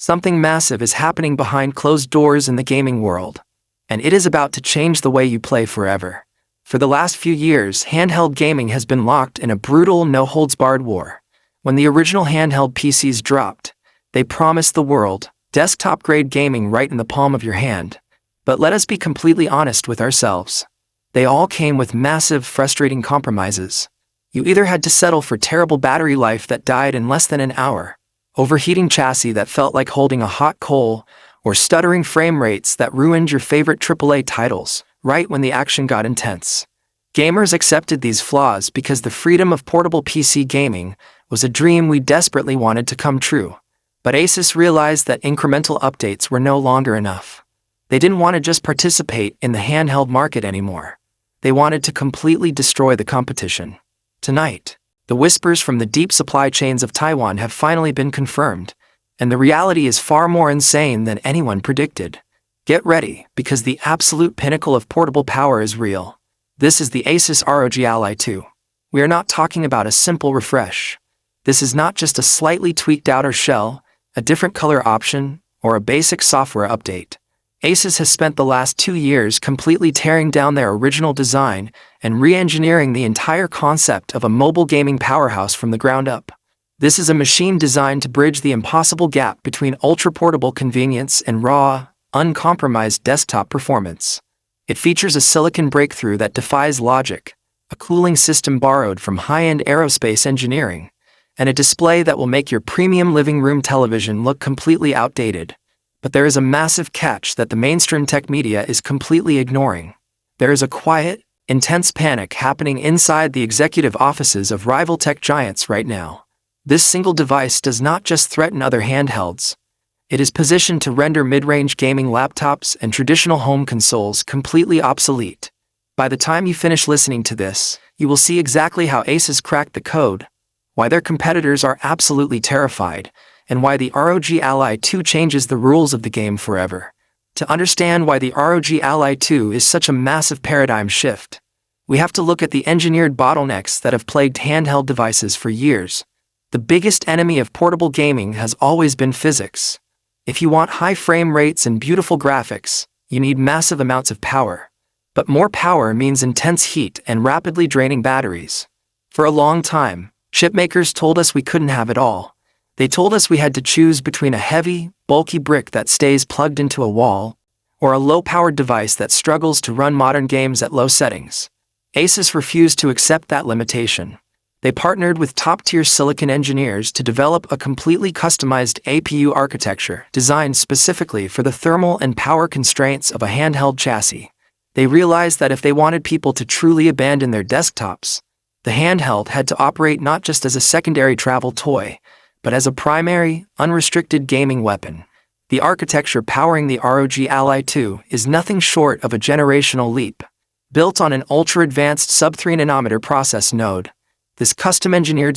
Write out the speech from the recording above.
Something massive is happening behind closed doors in the gaming world, and it is about to change the way you play forever. For the last few years, handheld gaming has been locked in a brutal, no-holds-barred war. When the original handheld PCs dropped, they promised the world desktop-grade gaming right in the palm of your hand. But let us be completely honest with ourselves. They all came with massive, frustrating compromises. You either had to settle for terrible battery life that died in less than an hour, overheating chassis that felt like holding a hot coal, or stuttering frame rates that ruined your favorite AAA titles right when the action got intense. Gamers accepted these flaws because the freedom of portable PC gaming was a dream we desperately wanted to come true. But Asus realized that incremental updates were no longer enough. They didn't want to just participate in the handheld market anymore. They wanted to completely destroy the competition. Tonight, the whispers from the deep supply chains of Taiwan have finally been confirmed, and the reality is far more insane than anyone predicted. Get ready, because the absolute pinnacle of portable power is real. This is the Asus ROG Ally 2. We are not talking about a simple refresh. This is not just a slightly tweaked outer shell, a different color option, or a basic software update. Asus has spent the last 2 years completely tearing down their original design and re-engineering the entire concept of a mobile gaming powerhouse from the ground up. This is a machine designed to bridge the impossible gap between ultra-portable convenience and raw, uncompromised desktop performance. It features a silicon breakthrough that defies logic, a cooling system borrowed from high-end aerospace engineering, and a display that will make your premium living room television look completely outdated. But there is a massive catch that the mainstream tech media is completely ignoring. There is a quiet, intense panic happening inside the executive offices of rival tech giants right now. This single device does not just threaten other handhelds. It is positioned to render mid-range gaming laptops and traditional home consoles completely obsolete. By the time you finish listening to this, you will see exactly how Asus cracked the code, why their competitors are absolutely terrified, and why the ROG Ally 2 changes the rules of the game forever. To understand why the ROG Ally 2 is such a massive paradigm shift, we have to look at the engineered bottlenecks that have plagued handheld devices for years. The biggest enemy of portable gaming has always been physics. If you want high frame rates and beautiful graphics, you need massive amounts of power. But more power means intense heat and rapidly draining batteries. For a long time, chipmakers told us we couldn't have it all. They told us we had to choose between a heavy, bulky brick that stays plugged into a wall, or a low-powered device that struggles to run modern games at low settings. Asus refused to accept that limitation. They partnered with top-tier silicon engineers to develop a completely customized APU architecture designed specifically for the thermal and power constraints of a handheld chassis. They realized that if they wanted people to truly abandon their desktops, the handheld had to operate not just as a secondary travel toy, but as a primary, unrestricted gaming weapon. The architecture powering the ROG Ally 2 is nothing short of a generational leap. Built on an ultra-advanced sub-3 nanometer process node, this custom-engineered